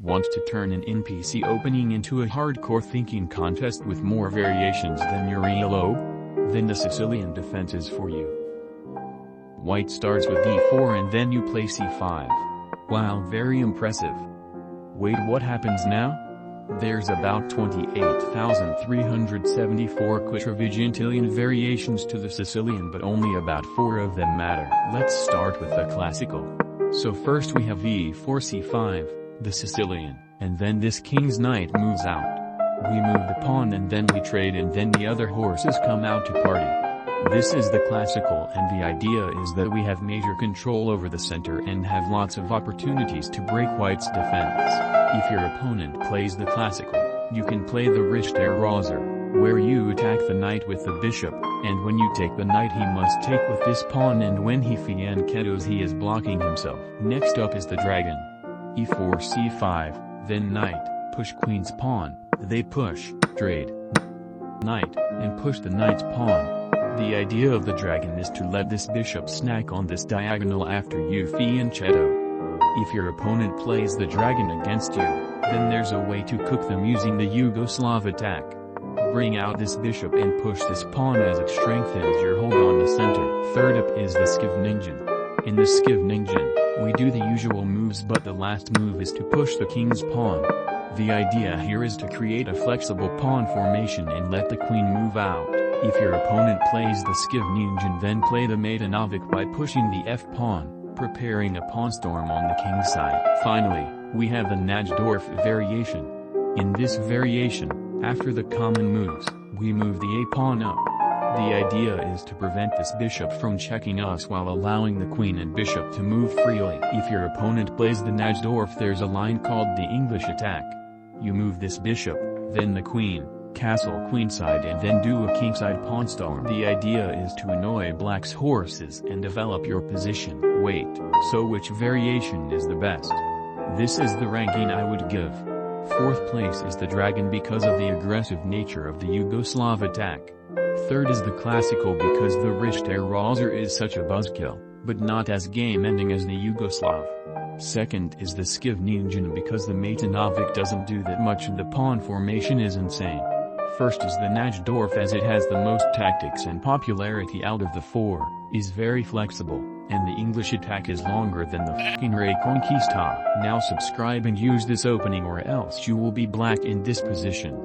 Want to turn an NPC opening into a hardcore thinking contest with more variations than your ELO? Then the Sicilian Defence is for you. White starts with d4 and then you play c5. Wow, very impressive. Wait, what happens now? There's about 28,374 quadrivigintillion variations to the Sicilian, but only about 4 of them matter. Let's start with the classical. So first we have e4 c5, the Sicilian, and then this king's knight moves out. We move the pawn and then we trade, and then the other horses come out to party. This is the classical, and the idea is that we have major control over the center and have lots of opportunities to break white's defense. If your opponent plays the classical, you can play the Richter-Rauser, where you attack the knight with the bishop, and when you take the knight he must take with this pawn, and when he fianchettos he is blocking himself. Next up is the dragon. e4 c5, then knight, push queen's pawn, they push, trade, knight, and push the knight's pawn. The idea of the dragon is to let this bishop snack on this diagonal after you fianchetto. If your opponent plays the dragon against you, then there's a way to cook them using the Yugoslav attack. Bring out this bishop and push this pawn as it strengthens your hold on the center. Third up is the Skivningen. In the Skivningen, we do the usual moves, but the last move is to push the king's pawn. The idea here is to create a flexible pawn formation and let the queen move out. If your opponent plays the Skivningen, then play the Matanovich by pushing the f-pawn, preparing a pawn storm on the king's side. Finally, we have the Najdorf variation. In this variation, after the common moves, we move the a-pawn up. The idea is to prevent this bishop from checking us while allowing the queen and bishop to move freely. If your opponent plays the Najdorf, there's a line called the English attack. You move this bishop, then the queen, castle queenside, and then do a kingside pawn storm. The idea is to annoy black's horses and develop your position. Wait, so which variation is the best? This is the ranking I would give. Fourth place is the dragon because of the aggressive nature of the Yugoslav attack. Third is the classical because the Richter-Rauser is such a buzzkill, but not as game-ending as the Yugoslav. Second is the Skivningen because the Matanovich doesn't do that much and the pawn formation is insane. First is the Najdorf as it has the most tactics and popularity out of the 4, is very flexible, and the English attack is longer than the fucking Reconquista. Now subscribe and use this opening or else you will be black in this position.